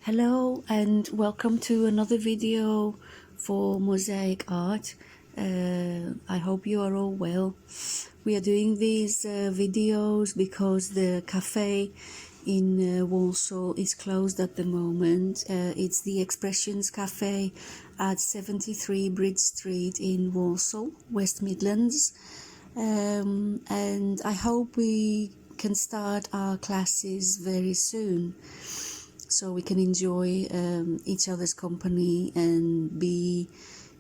Hello and welcome to another video for Mosaic Art. I hope you are all well. We are doing these videos because the cafe in Warsaw is closed at the moment. It's the Expressions Cafe at 73 Bridge Street in Warsaw, West Midlands. And I hope we can start our classes very soon, so we can enjoy each other's company and be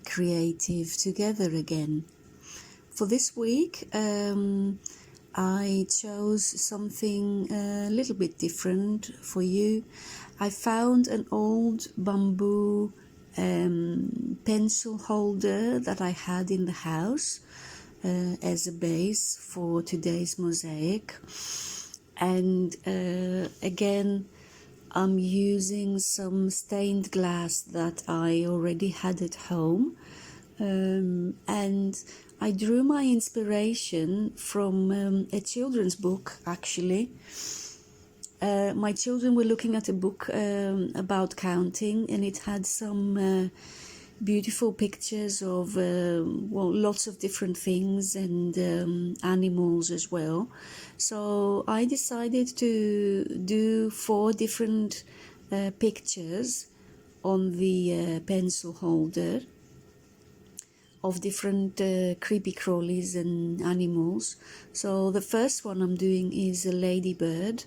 creative together again. For this week, I chose something a little bit different for you. I found an old bamboo pencil holder that I had in the house as a base for today's mosaic. And again, I'm using some stained glass that I already had at home, and I drew my inspiration from a children's book, actually. My children were looking at a book about counting, and it had some beautiful pictures of lots of different things and animals as well. So I decided to do 4 different pictures on the pencil holder of different creepy crawlies and animals. So the first one I'm doing is a ladybird.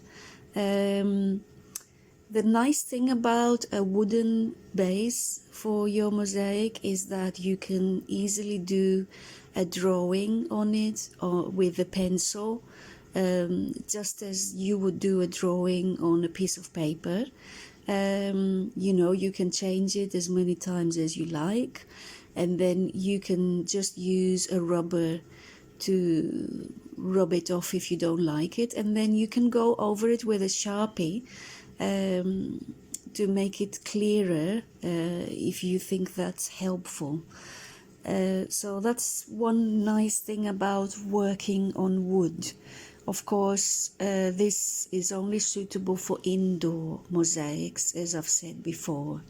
The nice thing about a wooden base for your mosaic is that you can easily do a drawing on it or with a pencil, just as you would do a drawing on a piece of paper. You can change it as many times as you like, and then you can just use a rubber to rub it off if you don't like it, and then you can go over it with a Sharpie to make it clearer if you think that's helpful. So that's one nice thing about working on wood. Of course, this is only suitable for indoor mosaics, as I've said before.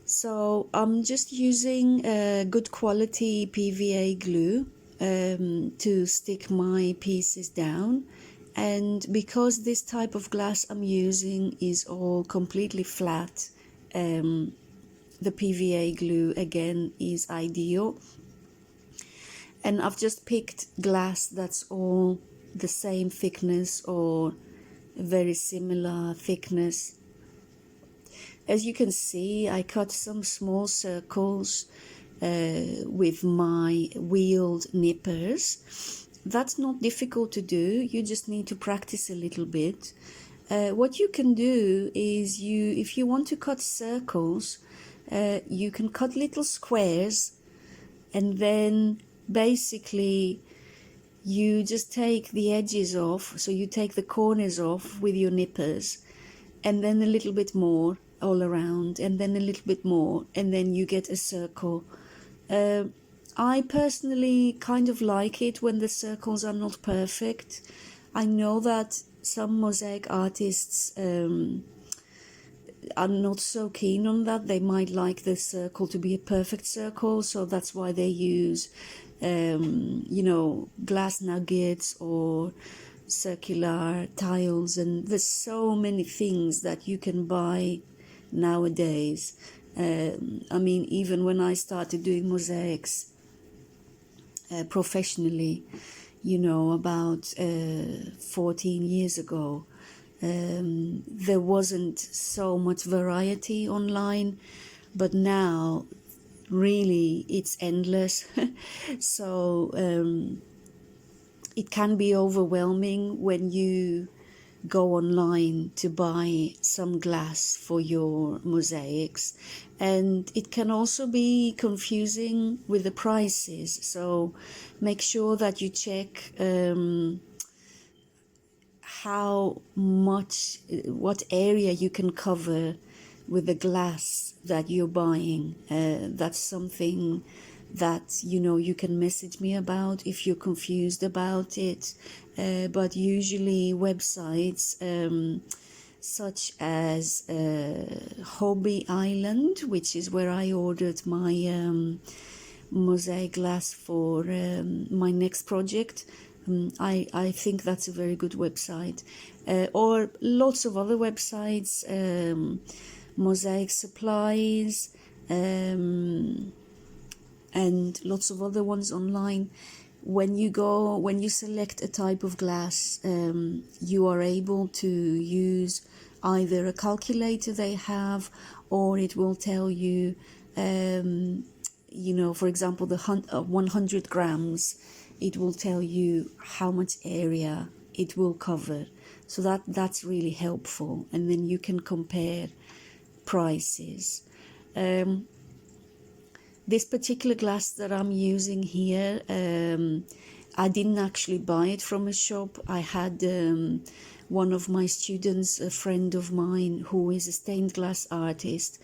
So I'm just using good quality PVA glue to stick my pieces down. And because this type of glass I'm using is all completely flat, the PVA glue again is ideal. And I've just picked glass that's all the same thickness or very similar thickness. As you can see, I cut some small circles with my wheeled nippers. That's not difficult to do, you just need to practice a little bit. What you can do is, if you want to cut circles, you can cut little squares, and then basically you just take the edges off, so you take the corners off with your nippers, and then a little bit more all around, and then a little bit more, and then you get a circle. I personally kind of like it when the circles are not perfect. I know that some mosaic artists are not so keen on that. They might like the circle to be a perfect circle, so that's why they use glass nuggets or circular tiles, and there's so many things that you can buy nowadays. Even when I started doing mosaics professionally, about 14 years ago, there wasn't so much variety online, but now really it's endless. So it can be overwhelming when you go online to buy some glass for your mosaics, and it can also be confusing with the prices. So make sure that you check what area you can cover with the glass that you're buying. That's something that you can message me about if you're confused about it. but usually websites such as Hobby Island, which is where I ordered my mosaic glass for my next project. I think that's a very good website. Or lots of other websites, Mosaic Supplies, and lots of other ones online. When you select a type of glass, you are able to use either a calculator they have, or it will tell you, for example, the 100 grams, it will tell you how much area it will cover. So that's really helpful, and then you can compare prices. This particular glass that I'm using here, I didn't actually buy it from a shop. I had one of my students, a friend of mine who is a stained glass artist,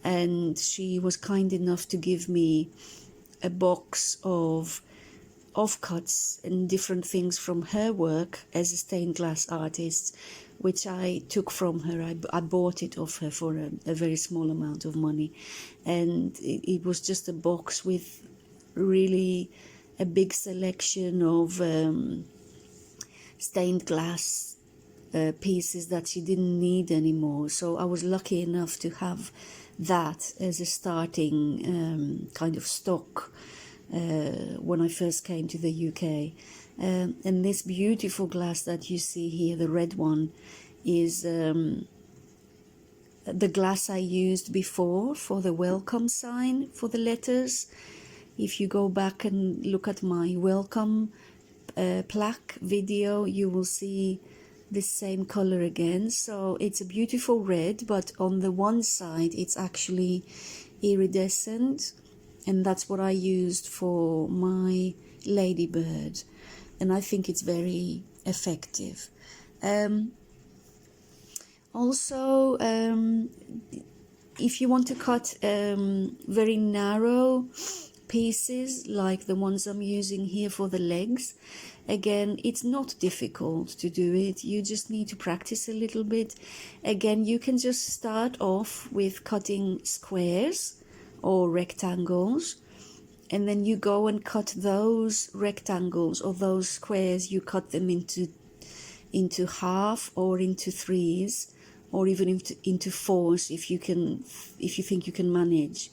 and she was kind enough to give me a box of offcuts and different things from her work as a stained glass artist, which I took from her. I bought it off her for a very small amount of money, and it was just a box with really a big selection of stained glass pieces that she didn't need anymore. So I was lucky enough to have that as a starting kind of stock when I first came to the UK. And this beautiful glass that you see here, the red one, is the glass I used before for the welcome sign for the letters. If you go back and look at my welcome plaque video, you will see this same color again. So it's a beautiful red, but on the one side it's actually iridescent, and that's what I used for my ladybird, and I think it's very effective. Also, if you want to cut very narrow pieces like the ones I'm using here for the legs, again, it's not difficult to do it. You just need to practice a little bit. Again, you can just start off with cutting squares or rectangles, and then you go and cut those rectangles or those squares. You cut them into half or into threes, or even into fours if you think you can manage.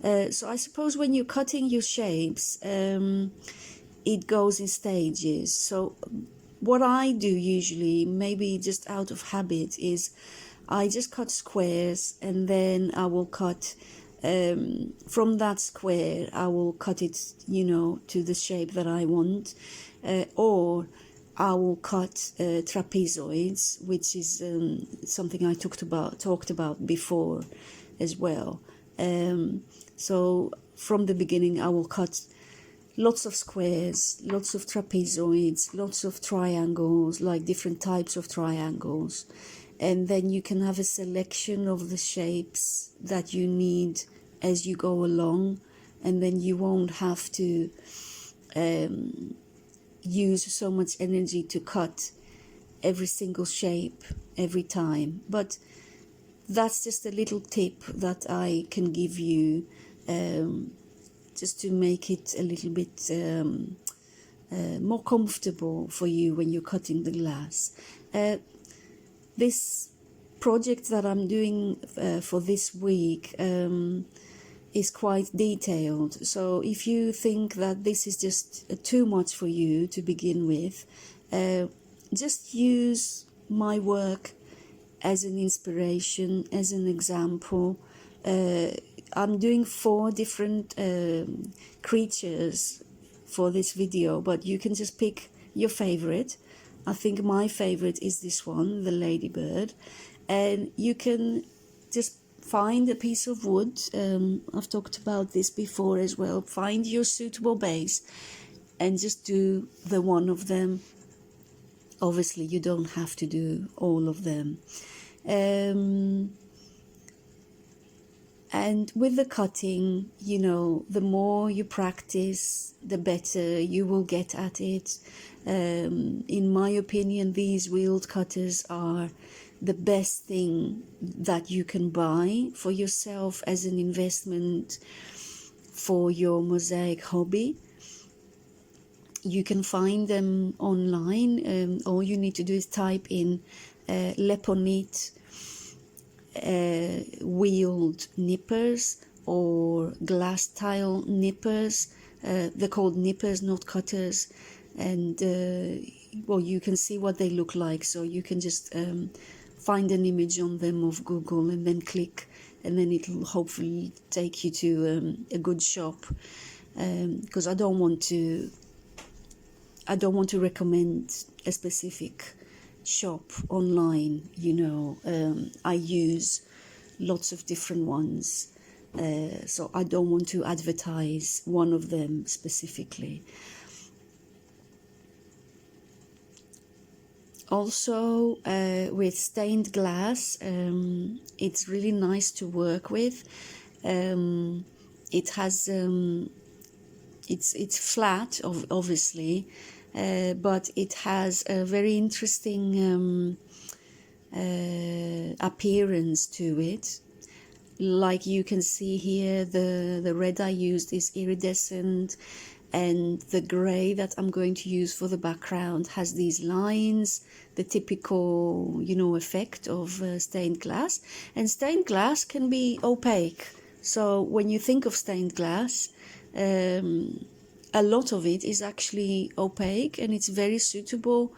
So I suppose when you're cutting your shapes, it goes in stages. So what I do usually, maybe just out of habit, is I just cut squares, and then I will cut from that square, I will cut it, to the shape that I want, or I will cut trapezoids, which is something I talked about before as well. So from the beginning, I will cut lots of squares, lots of trapezoids, lots of triangles, like different types of triangles. And then you can have a selection of the shapes that you need as you go along, and then you won't have to use so much energy to cut every single shape every time. But that's just a little tip that I can give you, just to make it a little bit more comfortable for you when you're cutting the glass. This project that I'm doing for this week is quite detailed. So if you think that this is just too much for you to begin with, just use my work as an inspiration, as an example. I'm doing 4 different creatures for this video, but you can just pick your favorite. I think my favorite is this one, the ladybird, and you can just find a piece of wood. I've talked about this before as well. Find your suitable base and just do the one of them. Obviously, you don't have to do all of them. And with the cutting, you know, the more you practice, the better you will get at it. In my opinion, these wheeled cutters are the best thing that you can buy for yourself as an investment for your mosaic hobby. You can find them online. All you need to do is type in Leponit wheeled nippers or glass tile nippers. They're called nippers, not cutters. And well, you can see what they look like, so you can just find an image on them of Google and then click, and then it'll hopefully take you to a good shop, because I don't want to recommend a specific shop online. You know, I use lots of different ones, so I don't want to advertise one of them specifically. Also, with stained glass, it's really nice to work with. It has it's flat, obviously, but it has a very interesting appearance to it. Like you can see here, the red I used is iridescent, and the grey that I'm going to use for the background has these lines, the typical, you know, effect of stained glass. And stained glass can be opaque. So when you think of stained glass, a lot of it is actually opaque, and it's very suitable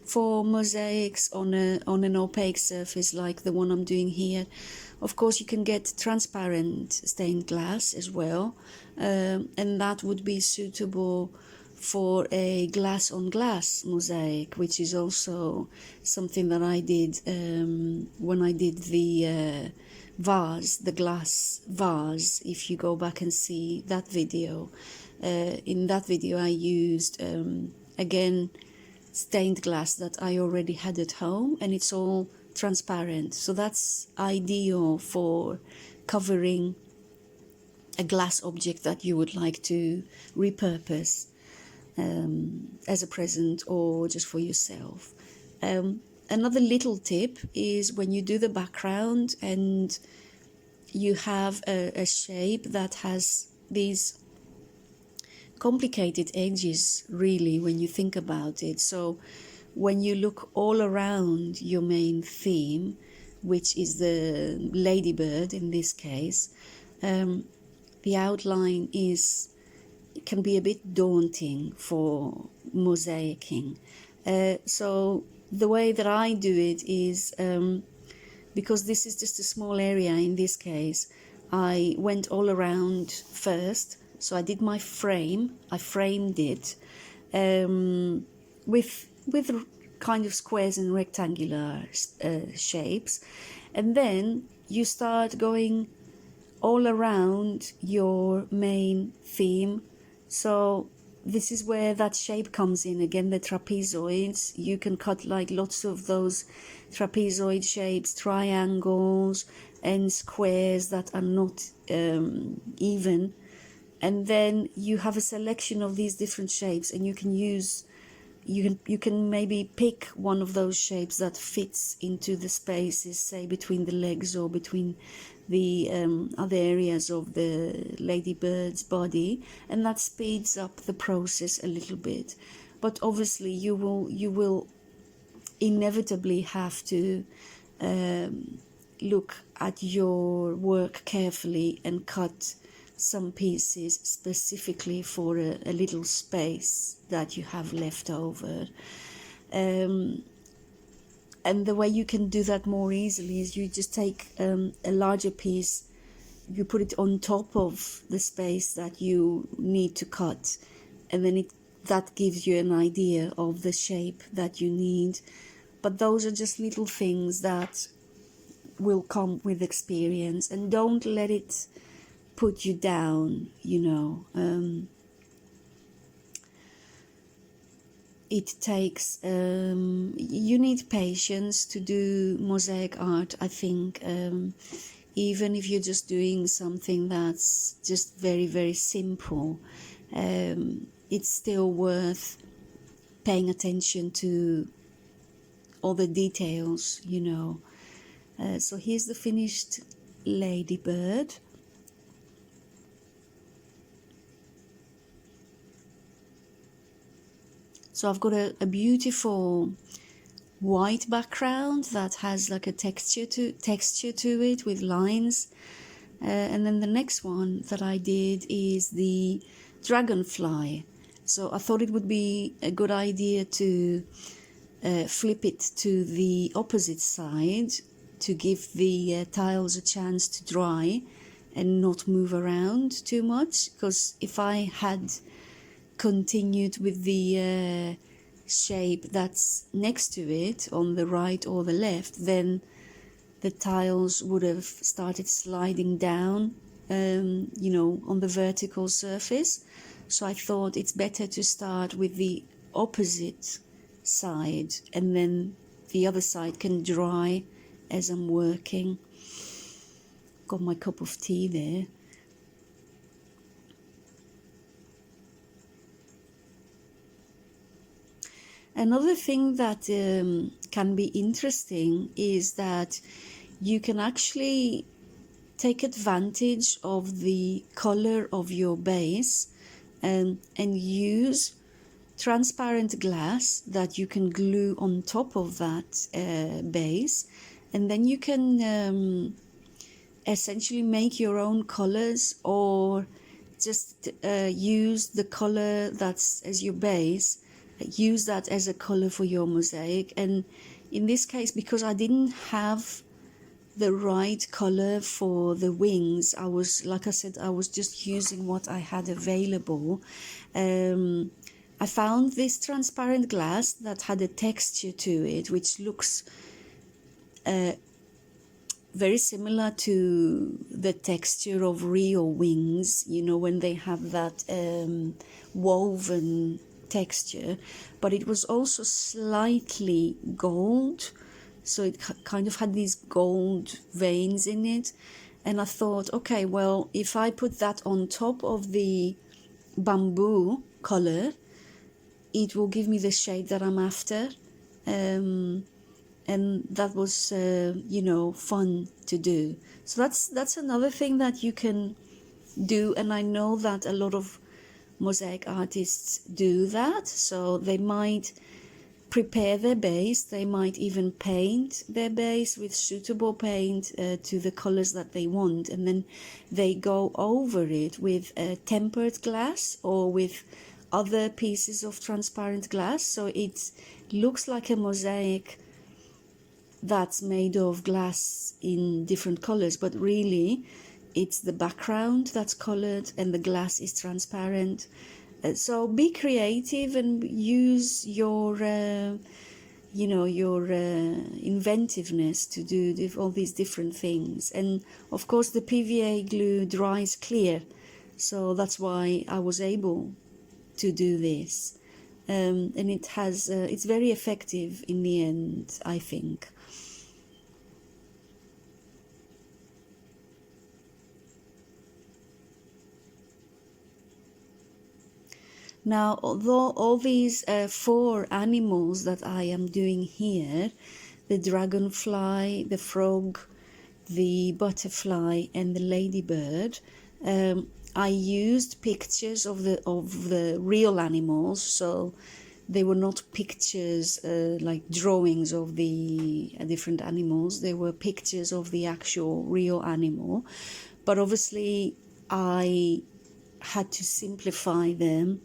for mosaics on an opaque surface like the one I'm doing here. Of course, you can get transparent stained glass as well, and that would be suitable for a glass on glass mosaic, which is also something that I did when I did the vase, the glass vase. If you go back and see that video, in that video I used again stained glass that I already had at home, and it's all transparent, so that's ideal for covering a glass object that you would like to repurpose as a present or just for yourself. Another little tip is when you do the background and you have a shape that has these complicated edges, really, when you think about it. So when you look all around your main theme, which is the ladybird in this case, the outline can be a bit daunting for mosaicing. So the way that I do it is, because this is just a small area in this case, I went all around first. So I did my frame, I framed it with kind of squares and rectangular shapes, and then you start going all around your main theme. So this is where that shape comes in again, the trapezoids. You can cut like lots of those trapezoid shapes, triangles and squares that are not even. And then you have a selection of these different shapes, and you can maybe pick one of those shapes that fits into the spaces, say between the legs or between the other areas of the ladybird's body, and that speeds up the process a little bit. But obviously you will inevitably have to look at your work carefully and cut some pieces specifically for a little space that you have left over. And the way you can do that more easily is you just take a larger piece, you put it on top of the space that you need to cut, and then that gives you an idea of the shape that you need. But those are just little things that will come with experience, and don't let it put you down, you know. It takes you need patience to do mosaic art. I think even if you're just doing something that's just very, very simple, it's still worth paying attention to all the details, you know. So here's the finished ladybird. So I've got a beautiful white background that has like a texture to it with lines. And then the next one that I did is the dragonfly. So I thought it would be a good idea to flip it to the opposite side to give the tiles a chance to dry and not move around too much, because if I had continued with the shape that's next to it on the right or the left, then the tiles would have started sliding down, you know, on the vertical surface. So I thought it's better to start with the opposite side, and then the other side can dry as I'm working. Got my cup of tea there. Another thing that can be interesting is that you can actually take advantage of the color of your base and use transparent glass that you can glue on top of that base, and then you can essentially make your own colors, or just use the color that's as your base, use that as a color for your mosaic. And in this case, because I didn't have the right color for the wings, I was, like I said, I was just using what I had available. I found this transparent glass that had a texture to it, which looks very similar to the texture of real wings, you know, when they have that woven texture, but it was also slightly gold, so it kind of had these gold veins in it. And I thought, okay, well, if I put that on top of the bamboo color, it will give me the shade that I'm after. And that was you know, fun to do. So that's another thing that you can do, and I know that a lot of mosaic artists do that. So they might prepare their base, they might even paint their base with suitable paint to the colors that they want, and then they go over it with tempered glass or with other pieces of transparent glass, so it looks like a mosaic that's made of glass in different colors, but really it's the background that's colored and the glass is transparent. So be creative and use your you know, your inventiveness to do all these different things. And of course the PVA glue dries clear, so that's why I was able to do this, and it has it's very effective in the end, I think. Now, although all these 4 animals that I am doing here, the dragonfly, the frog, the butterfly and the ladybird, I used pictures of the real animals, so they were not pictures like drawings of the different animals. They were pictures of the actual real animal, but obviously I had to simplify them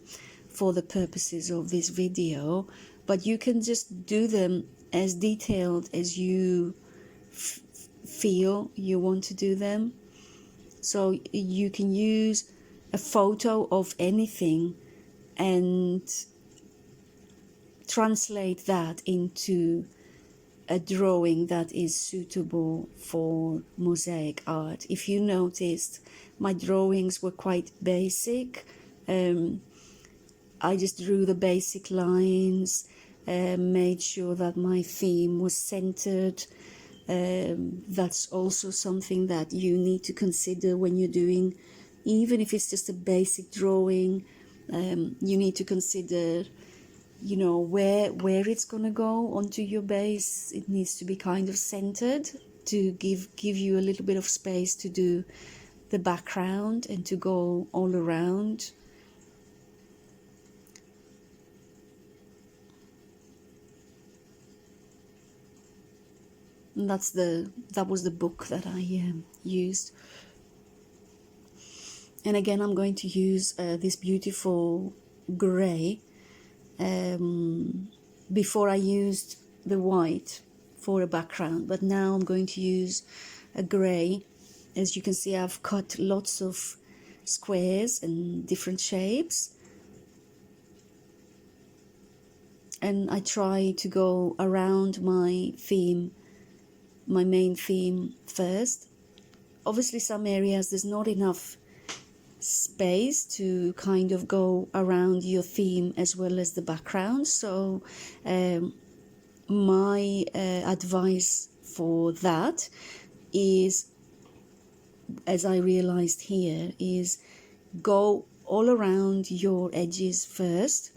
for the purposes of this video, but you can just do them as detailed as you feel you want to do them. So you can use a photo of anything and translate that into a drawing that is suitable for mosaic art. If you noticed, my drawings were quite basic. I just drew the basic lines, made sure that my theme was centered, That's also something that you need to consider when you're doing, even if it's just a basic drawing. You need to consider, you know, where it's going to go onto your base. It needs to be kind of centered to give you a little bit of space to do the background and to go all around. And that was the book that I used. And again, I'm going to use this beautiful grey. Before I used the white for a background, but now I'm going to use a grey. As you can see, I've cut lots of squares and different shapes, and I try to go around my theme, my main theme first. Obviously, some areas there's not enough space to kind of go around your theme as well as the background, so my advice for that is, as I realized here, is go all around your edges first,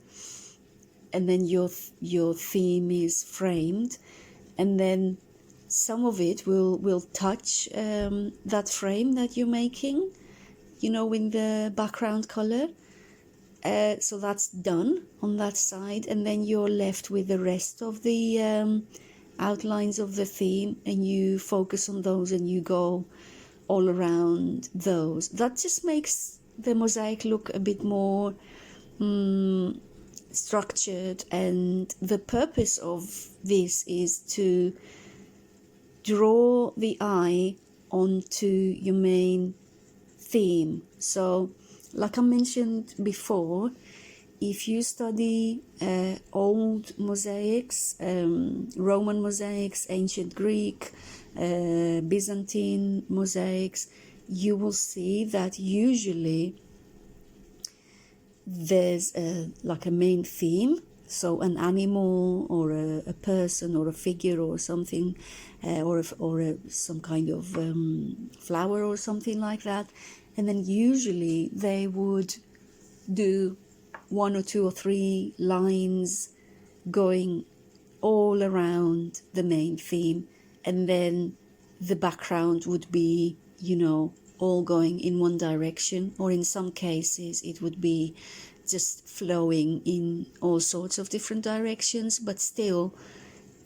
and then your theme is framed, and then some of it will touch that frame that you're making, you know, in the background color. So that's done on that side, and then you're left with the rest of the outlines of the theme, and you focus on those and you go all around those. That just makes the mosaic look a bit more structured, and the purpose of this is to draw the eye onto your main theme. So like I mentioned before, if you study old mosaics, Roman mosaics, ancient Greek, Byzantine mosaics, you will see that usually there's like a main theme, so an animal or a person or a figure or something, or some kind of flower or something like that, and then usually they would do 1 or 2 or 3 lines going all around the main theme, and then the background would be, you know, all going in one direction, or in some cases it would be just flowing in all sorts of different directions, but still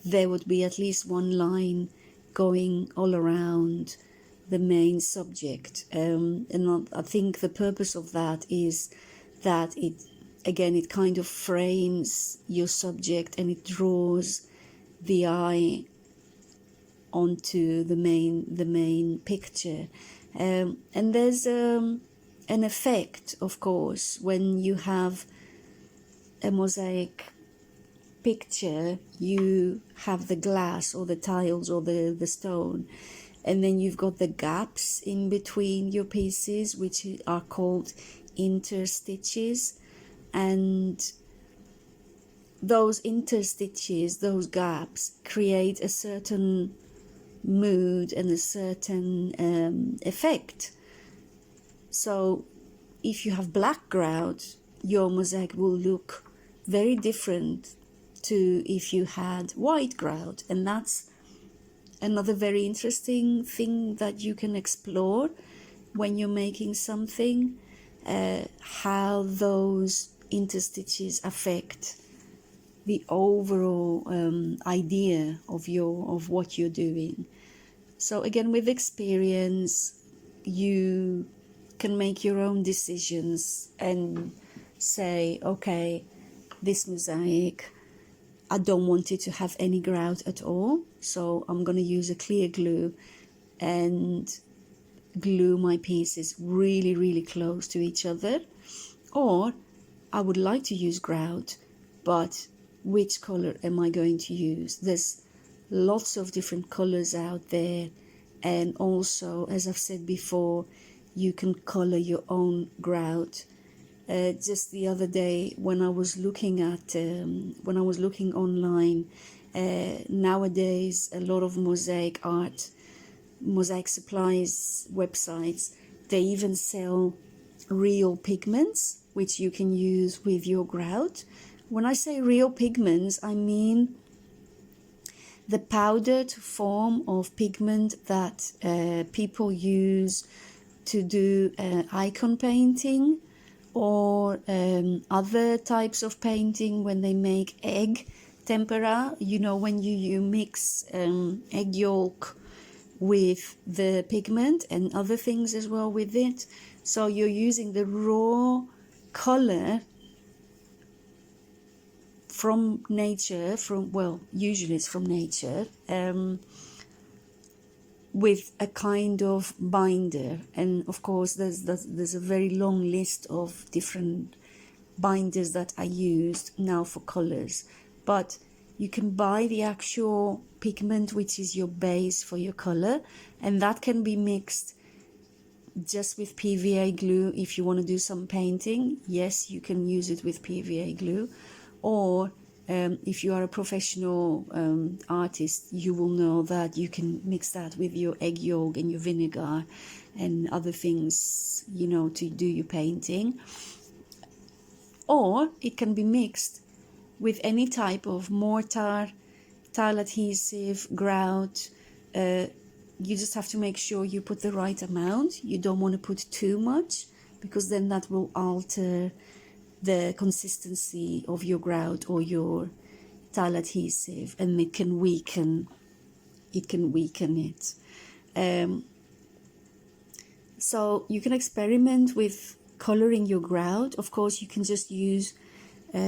there would be at least one line going all around the main subject. And I think the purpose of that is that it kind of frames your subject, and it draws the eye onto the main picture. And there's an effect, of course, when you have a mosaic picture. You have the glass or the tiles or the stone, and then you've got the gaps in between your pieces, which are called interstitches, and those interstitches, those gaps, create a certain mood and a certain effect. So if you have black grout, your mosaic will look very different to if you had white grout, and that's another very interesting thing that you can explore when you're making something, how those interstitches affect the overall idea of what you're doing. So again, with experience, you can make your own decisions and say, okay, this mosaic, I don't want it to have any grout at all, so I'm going to use a clear glue and glue my pieces really, really close to each other. Or I would like to use grout, but which color am I going to use? There's lots of different colors out there, and also, as I've said before, you can color your own grout. Just the other day, when I was looking online Nowadays, a lot of mosaic supplies websites, they even sell real pigments which you can use with your grout. When I say real pigments, I mean the powdered form of pigment that people use to do icon painting or other types of painting when they make egg tempera. You know, when you mix egg yolk with the pigment and other things as well with it. So you're using the raw color from nature, usually it's from nature, with a kind of binder. And of course there's a very long list of different binders that I used now for colors, but you can buy the actual pigment which is your base for your color, and that can be mixed just with PVA glue. If you want to do some painting, yes, you can use it with PVA glue, or if you are a professional artist, you will know that you can mix that with your egg yolk and your vinegar and other things, you know, to do your painting. Or it can be mixed with any type of mortar, tile adhesive, grout. You just have to make sure you put the right amount. You don't want to put too much, because then that will alter the consistency of your grout or your tile adhesive, and it can weaken it. So you can experiment with coloring your grout. Of course, you can just use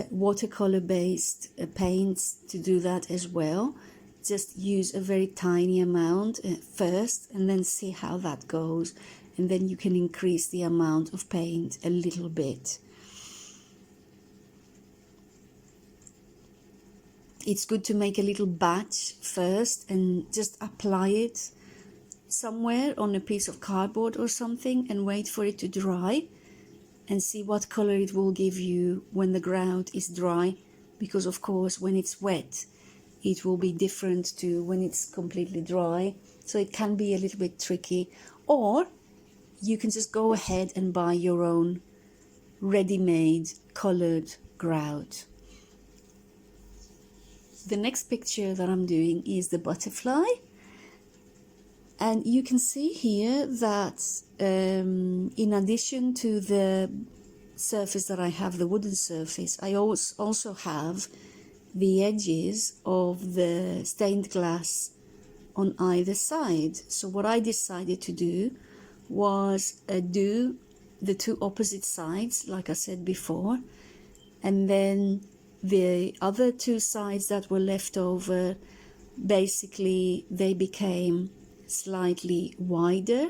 watercolor based paints to do that as well. Just use a very tiny amount first, and then see how that goes, and then you can increase the amount of paint a little bit. It's good to make a little batch first and just apply it somewhere on a piece of cardboard or something and wait for it to dry and see what color it will give you when the grout is dry, because of course when it's wet it will be different to when it's completely dry, so it can be a little bit tricky. Or you can just go ahead and buy your own ready-made colored grout. The next picture that I'm doing is the butterfly, and you can see here that in addition to the surface that I have, the wooden surface, I also have the edges of the stained glass on either side. So what I decided to do was do the two opposite sides, like I said before, and then the other two sides that were left over, basically they became slightly wider,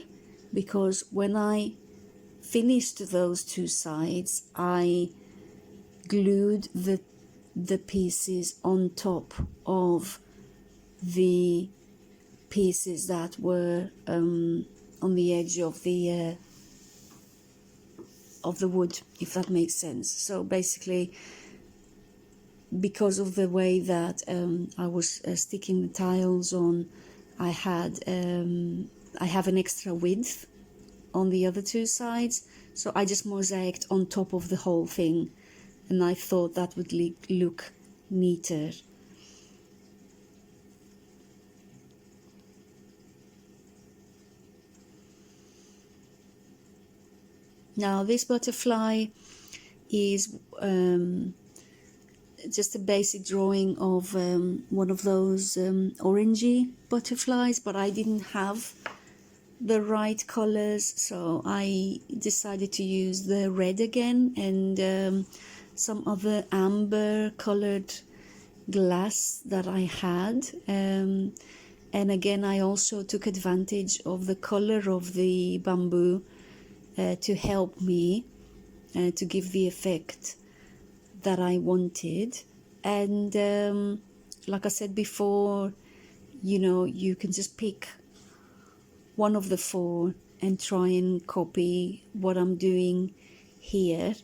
because when I finished those two sides I glued the pieces on top of the pieces that were on the edge of the wood, if that makes sense. So basically, because of the way that I was sticking the tiles on, I have an extra width on the other two sides, so I just mosaiced on top of the whole thing, and I thought that would look neater. Now this butterfly is just a basic drawing of one of those orangey butterflies, but I didn't have the right colors, so I decided to use the red again and some other amber colored glass that I had, and again I also took advantage of the color of the bamboo to help me to give the effect that I wanted. And like I said before, you know, you can just pick one of the four and try and copy what I'm doing here.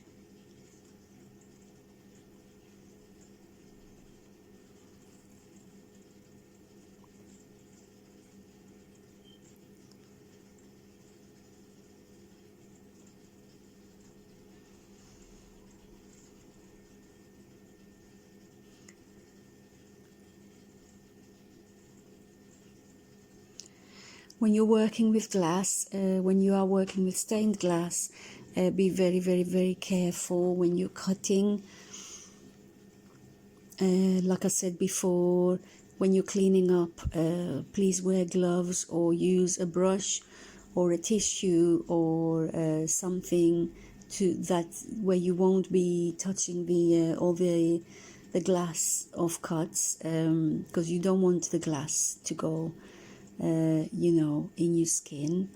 When you're working with glass, when you are working with stained glass, be very, very, very careful when you're cutting. Like I said before, when you're cleaning up, please wear gloves or use a brush or a tissue or something that where you won't be touching the all the glass of cuts, because you don't want the glass to go in your skin.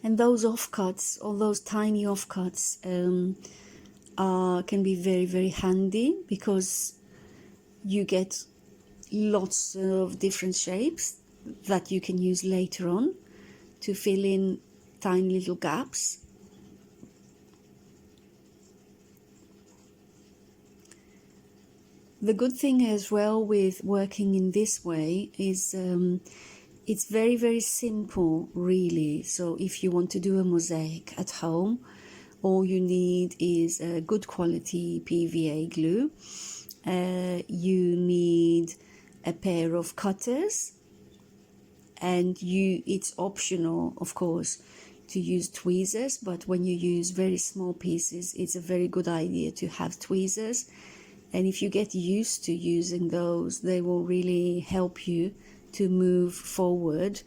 And those offcuts, all those tiny offcuts, can be very, very handy, because you get lots of different shapes that you can use later on to fill in tiny little gaps. The good thing as well with working in this way is it's very, very simple, really. So if you want to do a mosaic at home, all you need is a good quality PVA glue. You need a pair of cutters, and it's optional, of course, to use tweezers, but when you use very small pieces, it's a very good idea to have tweezers. And if you get used to using those, they will really help you to move forward.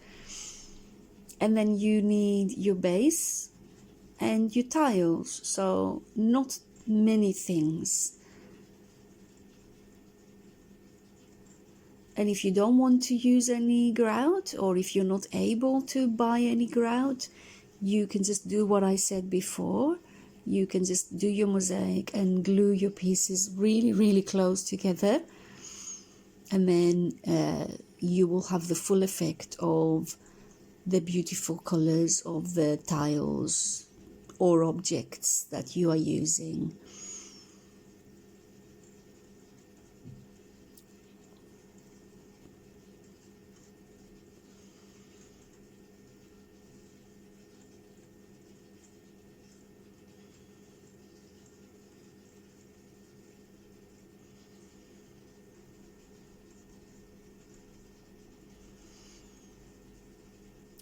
And then you need your base and your tiles, so not many things. And if you don't want to use any grout, or if you're not able to buy any grout, you can just do what I said before. You can just do your mosaic and glue your pieces really, really close together, and then you will have the full effect of the beautiful colors of the tiles or objects that you are using.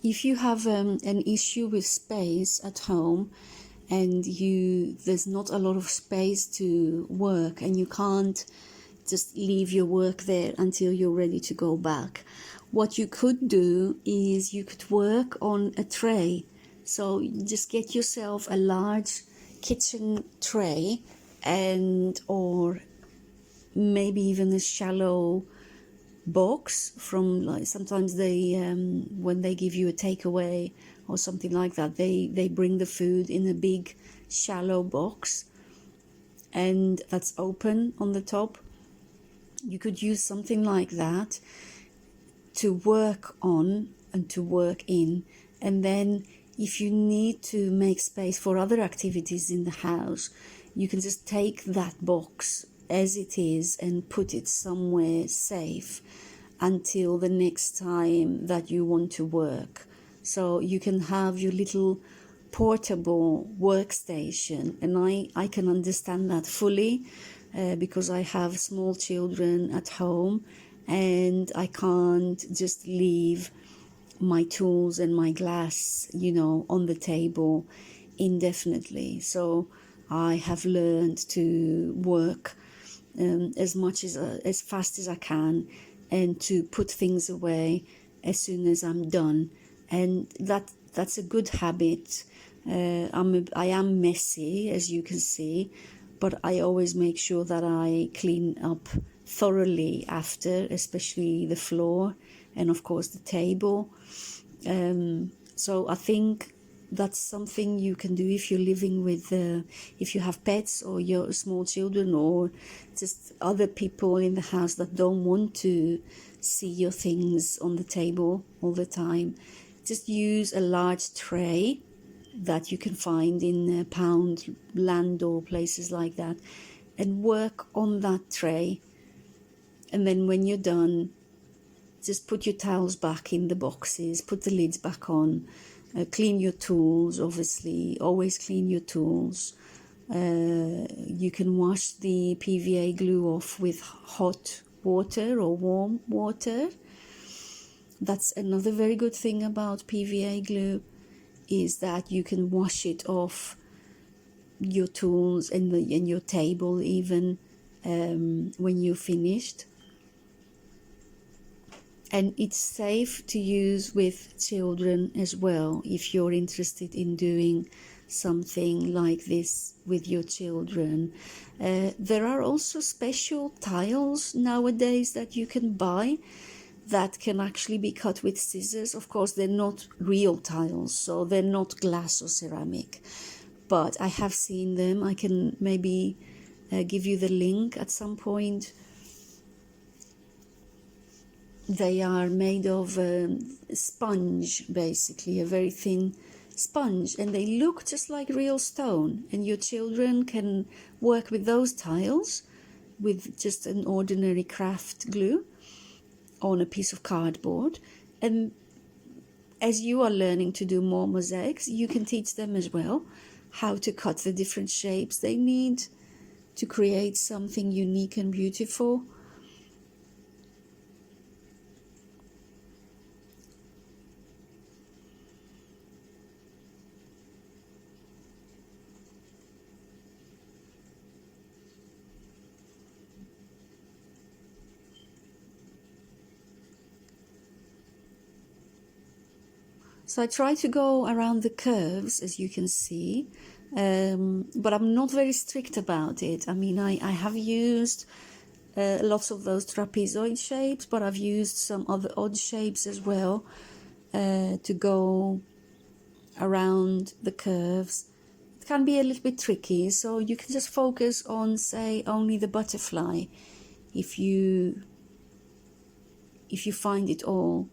If you have an issue with space at home, and there's not a lot of space to work, and you can't just leave your work there until you're ready to go back, what you could do is you could work on a tray. So just get yourself a large kitchen tray, or maybe even a shallow box from, like, sometimes they when they give you a takeaway or something like that, they bring the food in a big shallow box, and that's open on the top. You could use something like that to work on and to work in. And then if you need to make space for other activities in the house, you can just take that box as it is and put it somewhere safe until the next time that you want to work. So you can have your little portable workstation, and I can understand that fully, because I have small children at home, and I can't just leave my tools and my glass, on the table indefinitely. So I have learned to work as fast as I can, and to put things away as soon as I'm done. And that's a good habit. I am messy, as you can see, but I always make sure that I clean up thoroughly after, especially the floor and of course the table. So I think that's something you can do if you're living with, if you have pets or your small children, or just other people in the house that don't want to see your things on the table all the time. Just use a large tray that you can find in Poundland or places like that, and work on that tray. And then when you're done, just put your towels back in the boxes, put the lids back on, Clean your tools, obviously, always clean your tools. You can wash the PVA glue off with hot water or warm water. That's another very good thing about PVA glue, is that you can wash it off your tools and your table even when you're finished. And it's safe to use with children as well, if you're interested in doing something like this with your children. There are also special tiles nowadays that you can buy that can actually be cut with scissors. Of course, they're not real tiles, so they're not glass or ceramic, but I have seen them. I can maybe give you the link at some point. They are made of sponge, basically, a very thin sponge, and they look just like real stone. And your children can work with those tiles with just an ordinary craft glue on a piece of cardboard. And as you are learning to do more mosaics, you can teach them as well how to cut the different shapes they need to create something unique and beautiful. So I try to go around the curves, as you can see, but I'm not very strict about it. I mean, I have used lots of those trapezoid shapes, but I've used some other odd shapes as well to go around the curves. It can be a little bit tricky, so you can just focus on, say, only the butterfly. If you find it all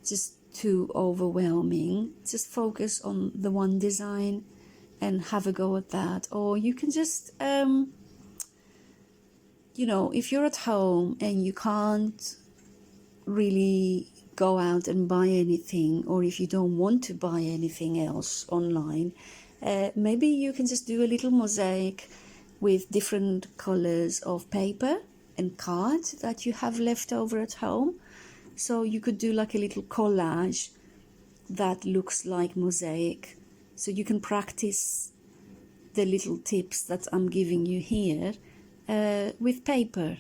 just too overwhelming, just focus on the one design and have a go at that. Or you can just if you're at home and you can't really go out and buy anything, or if you don't want to buy anything else online, maybe you can just do a little mosaic with different colors of paper and cards that you have left over at home. So you could do like a little collage that looks like mosaic. So you can practice the little tips that I'm giving you here with paper.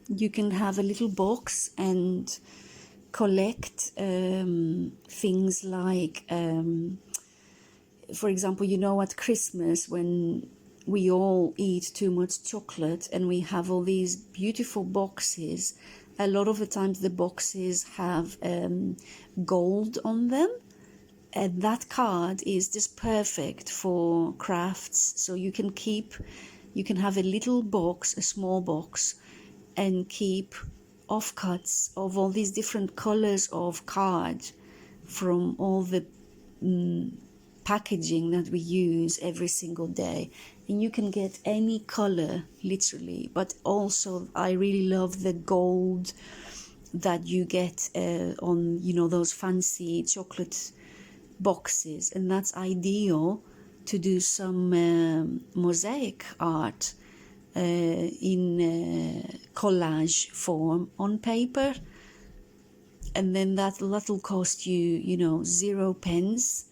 You can have a little box and collect things like, for example, at Christmas, when we all eat too much chocolate and we have all these beautiful boxes, a lot of the times the boxes have gold on them, and that card is just perfect for crafts. So you can have a little box, a small box, and keep offcuts of all these different colors of cards from all the packaging that we use every single day. And you can get any color, literally, but also I really love the gold that you get on those fancy chocolate boxes, and that's ideal to do some mosaic art in collage form on paper. And then that'll cost you 0 pence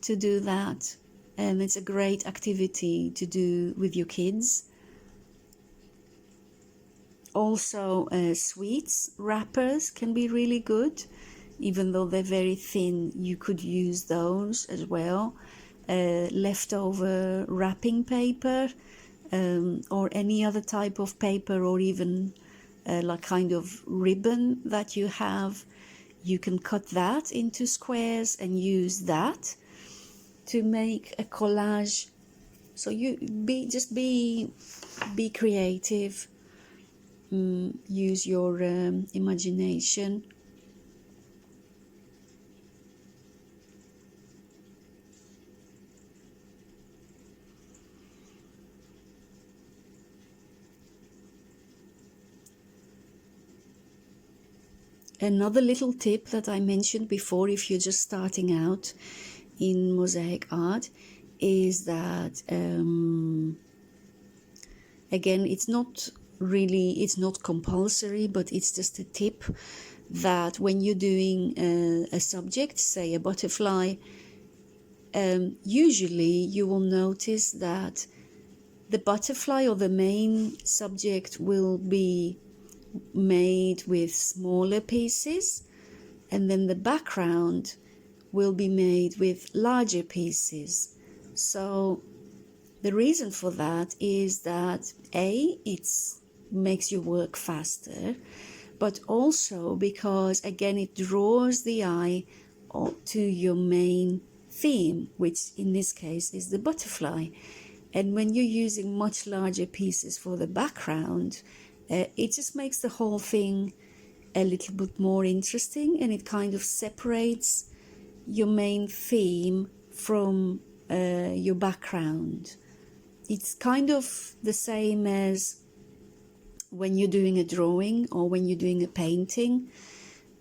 to do that, and it's a great activity to do with your kids. Also, sweets wrappers can be really good. Even though they're very thin, you could use those as well. Leftover wrapping paper, or any other type of paper, or even like kind of ribbon that you have, you can cut that into squares and use that to make a collage. So you be creative, use your imagination. Another little tip that I mentioned before, if you're just starting out in mosaic art, is that again, it's not compulsory, but it's just a tip that when you're doing a subject, say a butterfly, usually you will notice that the butterfly or the main subject will be made with smaller pieces, and then the background will be made with larger pieces. So the reason for that is that it makes your work faster, but also because, again, it draws the eye to your main theme, which in this case is the butterfly. And when you're using much larger pieces for the background, it just makes the whole thing a little bit more interesting, and it kind of separates your main theme from your background. It's kind of the same as when you're doing a drawing or when you're doing a painting.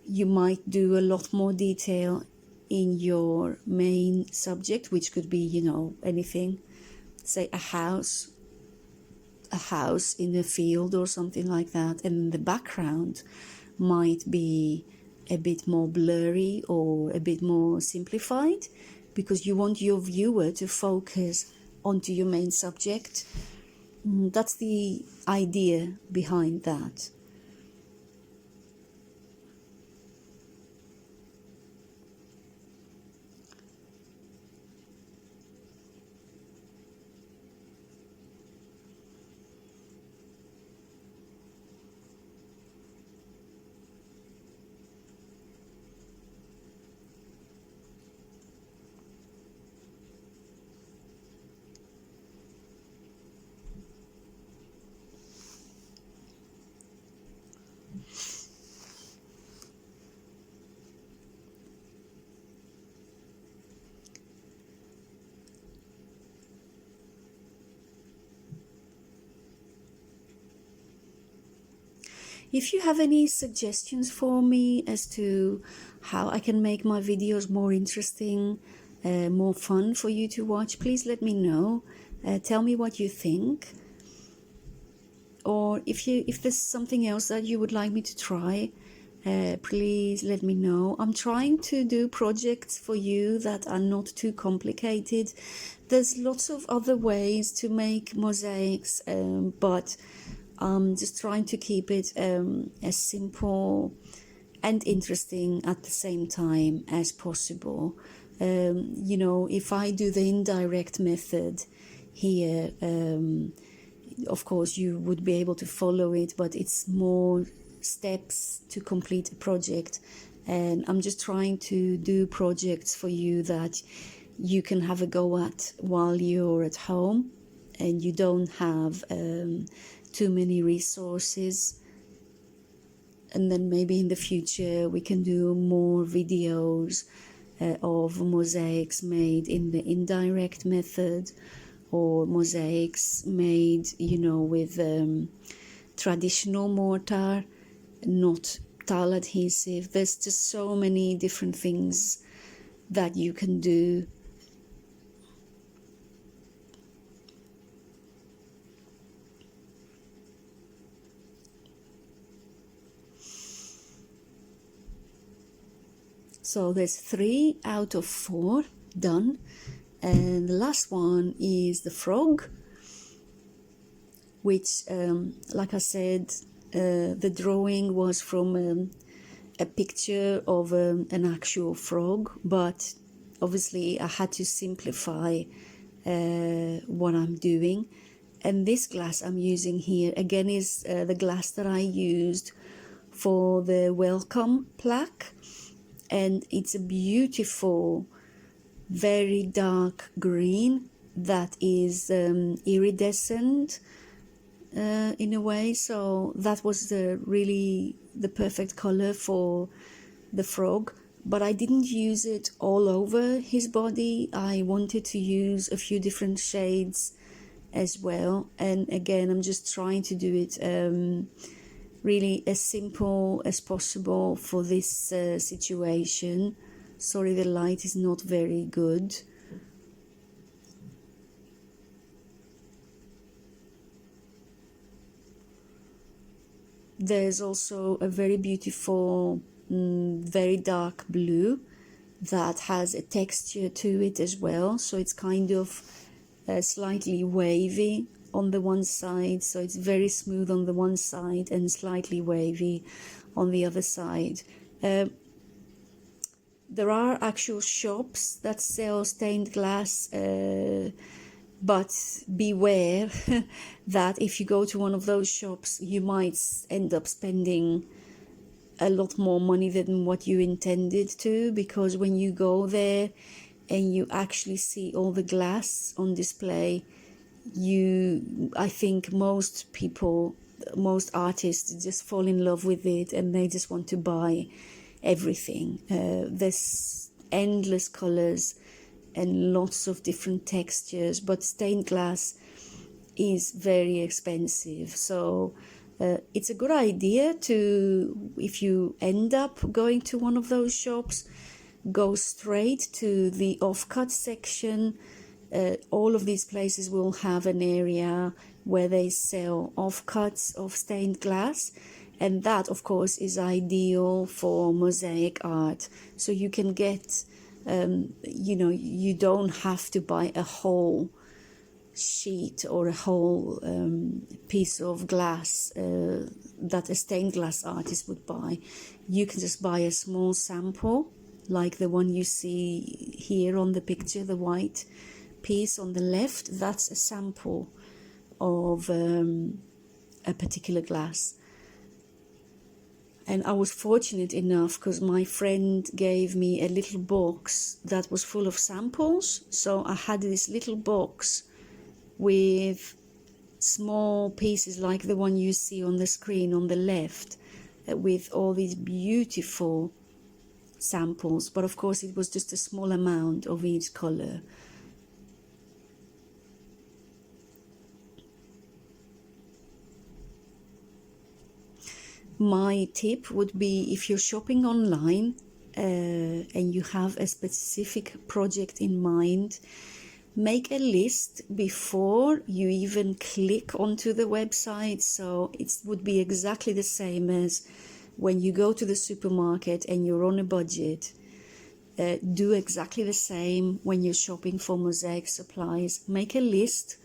You might do a lot more detail in your main subject, which could be, anything, say a house in a field or something like that, and the background might be a bit more blurry or a bit more simplified, because you want your viewer to focus onto your main subject. That's the idea behind that. If you have any suggestions for me as to how I can make my videos more interesting, more fun for you to watch, please let me know. Tell me what you think. Or if there's something else that you would like me to try, please let me know. I'm trying to do projects for you that are not too complicated. There's lots of other ways to make mosaics, but I'm just trying to keep it as simple and interesting at the same time as possible. If I do the indirect method here, of course you would be able to follow it, but it's more steps to complete a project, and I'm just trying to do projects for you that you can have a go at while you're at home and you don't have too many resources. And then maybe in the future we can do more videos of mosaics made in the indirect method, or mosaics made, with traditional mortar, not tile adhesive. There's just so many different things that you can do. So there's 3 out of 4 done, and the last one is the frog, which, like I said, the drawing was from a picture of an actual frog, but obviously I had to simplify what I'm doing. And this glass I'm using here again is the glass that I used for the welcome plaque, and it's a beautiful, very dark green that is iridescent in a way. So that was really the perfect color for the frog, but I didn't use it all over his body. I wanted to use a few different shades as well, and again I'm just trying to do it really as simple as possible for this situation. Sorry, the light is not very good. There's also a very beautiful, very dark blue that has a texture to it as well. So it's kind of slightly wavy on the one side. So it's very smooth on the one side and slightly wavy on the other side. There are actual shops that sell stained glass, but beware that if you go to one of those shops, you might end up spending a lot more money than what you intended to, because when you go there and you actually see all the glass on display, I think most people, most artists just fall in love with it and they just want to buy everything. There's endless colors and lots of different textures, but stained glass is very expensive. So it's a good idea to, if you end up going to one of those shops, go straight to the offcut section. All of these places will have an area where they sell offcuts of stained glass, and that of course is ideal for mosaic art. So you can get you don't have to buy a whole sheet or a whole piece of glass that a stained glass artist would buy. You can just buy a small sample, like the one you see here on the picture, the white piece on the left. That's a sample of a particular glass. And I was fortunate enough because my friend gave me a little box that was full of samples. So I had this little box with small pieces like the one you see on the screen on the left, with all these beautiful samples. But of course it was just a small amount of each color. My tip would be, if you're shopping online and you have a specific project in mind, make a list before you even click onto the website. So it would be exactly the same as when you go to the supermarket and you're on a budget. Do exactly the same when you're shopping for mosaic supplies. Make a list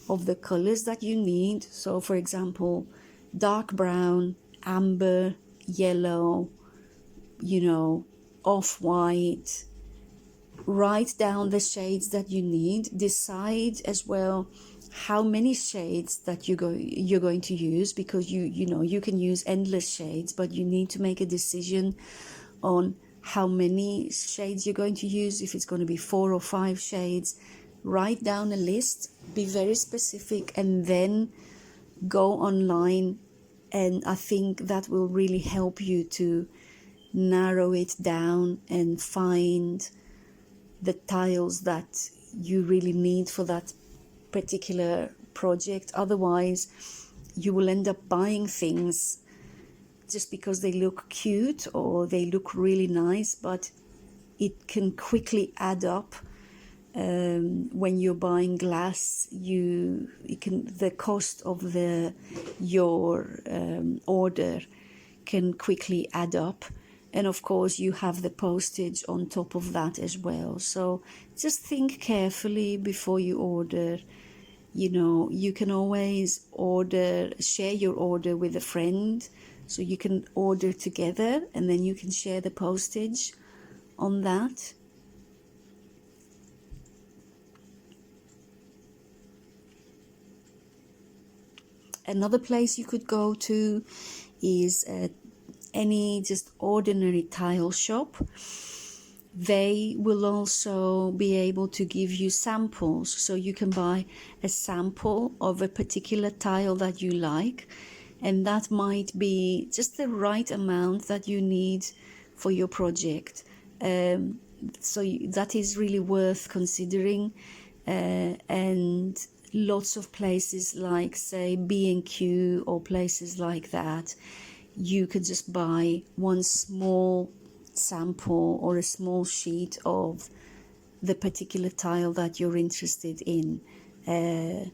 of the colors that you need. So for example, dark brown, amber, yellow, off-white. Write down the shades that you need. Decide as well how many shades that you're going to use, because you can use endless shades, but you need to make a decision on how many shades you're going to use. If it's going to be 4 or 5 shades, write down a list, be very specific, and then go online. And I think that will really help you to narrow it down and find the tiles that you really need for that particular project. Otherwise, you will end up buying things just because they look cute or they look really nice, but it can quickly add up. When you're buying glass, the cost of your order can quickly add up, and of course you have the postage on top of that as well. So just think carefully before you order. You can always share your order with a friend, so you can order together and then you can share the postage on that. Another place you could go to is any just ordinary tile shop. They will also be able to give you samples, so you can buy a sample of a particular tile that you like, and that might be just the right amount that you need for your project. So that is really worth considering, and lots of places like, say, B&Q or places like that, you could just buy one small sample or a small sheet of the particular tile that you're interested in, and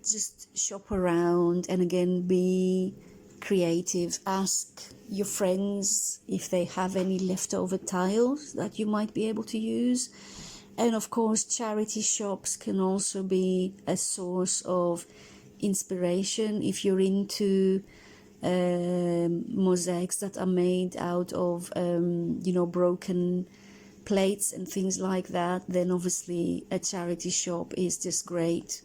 just shop around, and again, be creative. Ask your friends if they have any leftover tiles that you might be able to use. And of course, charity shops can also be a source of inspiration if you're into mosaics that are made out of broken plates and things like that. Then obviously a charity shop is just great.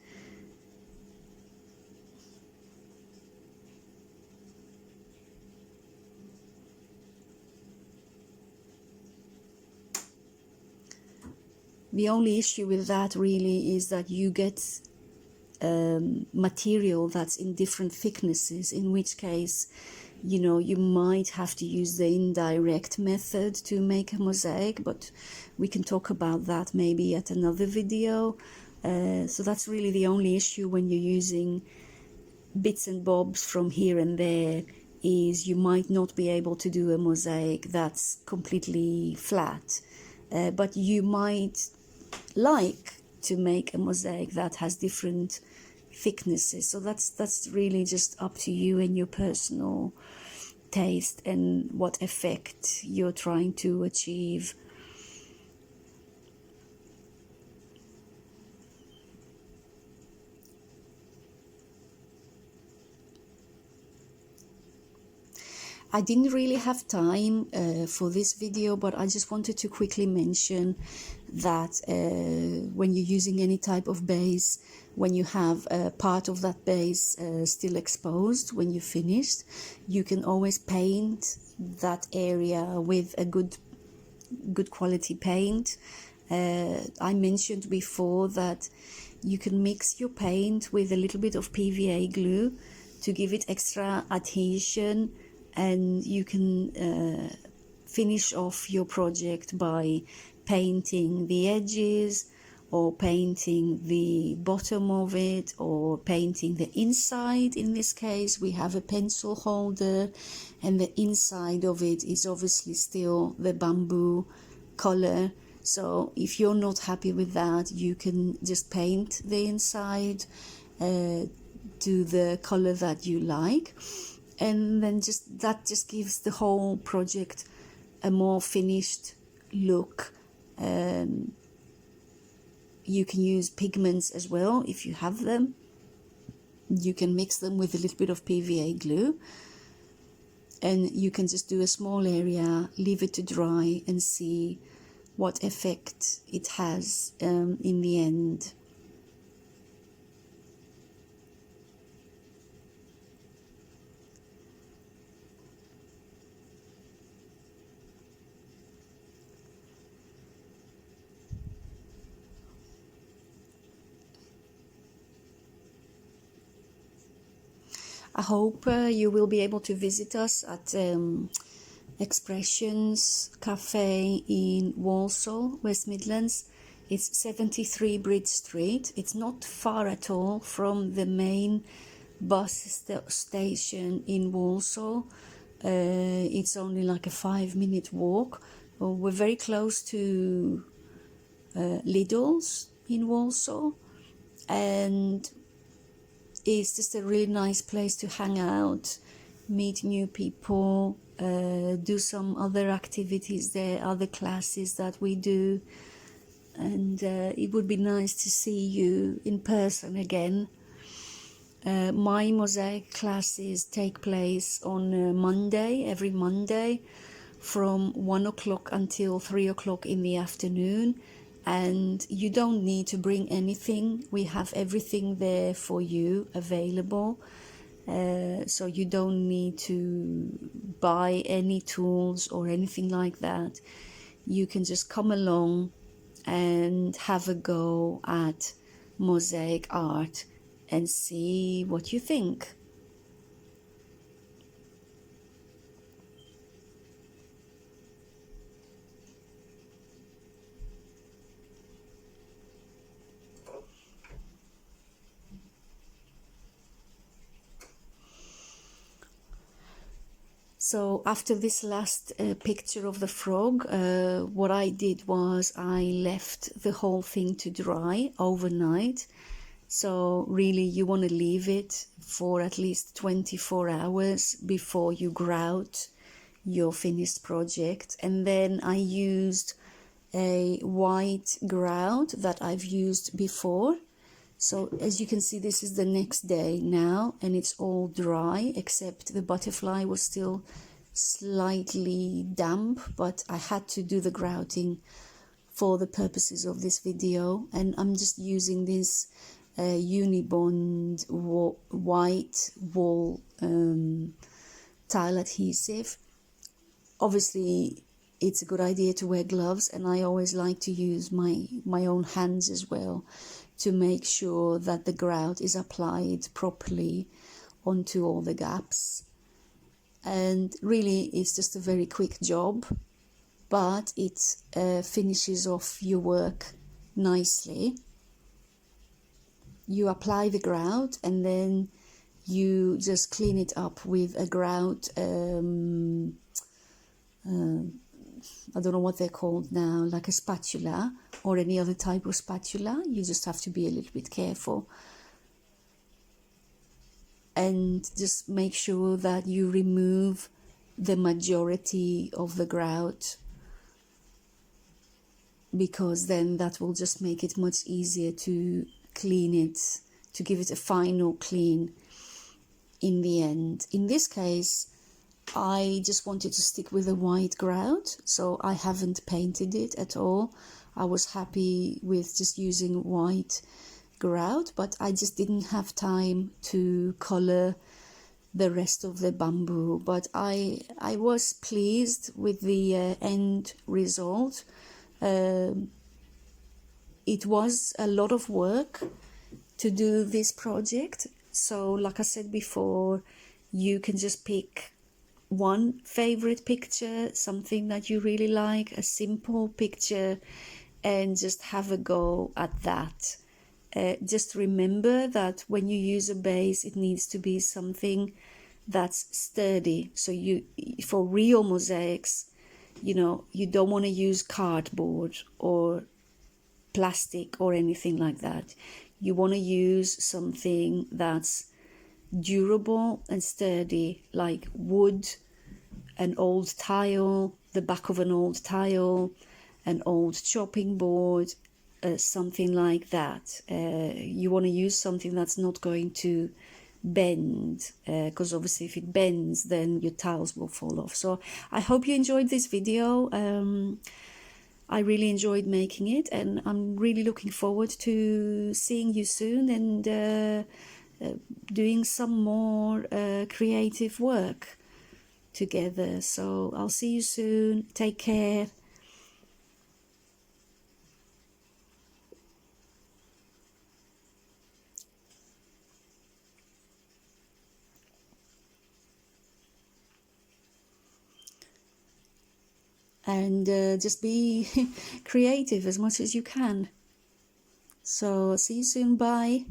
The only issue with that really is that you get material that's in different thicknesses, in which case, you might have to use the indirect method to make a mosaic, but we can talk about that maybe at another video. So that's really the only issue when you're using bits and bobs from here and there, is you might not be able to do a mosaic that's completely flat, but you might like to make a mosaic that has different thicknesses. So that's really just up to you and your personal taste and what effect you're trying to achieve. I didn't really have time for this video, but I just wanted to quickly mention that when you're using any type of base, when you have part of that base still exposed when you finished, you can always paint that area with a good quality paint. I mentioned before that you can mix your paint with a little bit of PVA glue to give it extra adhesion, and you can finish off your project by painting the edges, or painting the bottom of it, or painting the inside. In this case, we have a pencil holder, and the inside of it is obviously still the bamboo color. So if you're not happy with that, you can just paint the inside to the color that you like, and then that just gives the whole project a more finished look. You can use pigments as well if you have them. You can mix them with a little bit of PVA glue, and you can just do a small area, leave it to dry, and see what effect it has in the end. I hope you will be able to visit us at Expressions Cafe in Walsall, West Midlands. It's 73 Bridge Street. It's not far at all from the main bus station in Walsall. It's only like a 5-minute walk. We're very close to Lidl's in Walsall, and it's just a really nice place to hang out, meet new people, do some other activities there, other classes that we do, and it would be nice to see you in person again. My mosaic classes take place on Monday, every Monday, from 1 o'clock until 3 o'clock in the afternoon. And you don't need to bring anything. We have everything there for you available. So you don't need to buy any tools or anything like that. You can just come along and have a go at mosaic art and see what you think. So after this last picture of the frog, what I did was I left the whole thing to dry overnight. So really you want to leave it for at least 24 hours before you grout your finished project. And then I used a white grout that I've used before. So as you can see, this is the next day now, and it's all dry, except the butterfly was still slightly damp, but I had to do the grouting for the purposes of this video. And I'm just using this Unibond white wall tile adhesive. Obviously, it's a good idea to wear gloves, and I always like to use my own hands as well to make sure that the grout is applied properly onto all the gaps. And really it's just a very quick job, but it finishes off your work nicely. You apply the grout and then you just clean it up with a grout, I don't know what they're called now, like a spatula or any other type of spatula. You just have to be a little bit careful and just make sure that you remove the majority of the grout, because then that will just make it much easier to clean it, to give it a final clean in the end. In this case, I just wanted to stick with a white grout, so I haven't painted it at all. I was happy with just using white grout, but I just didn't have time to color the rest of the bamboo. But I was pleased with the end result. It was a lot of work to do this project, so like I said before, you can just pick one favorite picture, something that you really like, a simple picture, and just have a go at that. Just remember that when you use a base, it needs to be something that's sturdy. So for real mosaics, you don't want to use cardboard or plastic or anything like that. You want to use something that's durable and sturdy, like wood, an old tile, the back of an old tile, an old chopping board, something like that. You want to use something that's not going to bend, because obviously if it bends, then your tiles will fall off. So I hope you enjoyed this video. I really enjoyed making it, and I'm really looking forward to seeing you soon and doing some more creative work together. So I'll see you soon. Take care. And just be creative as much as you can. So see you soon. Bye.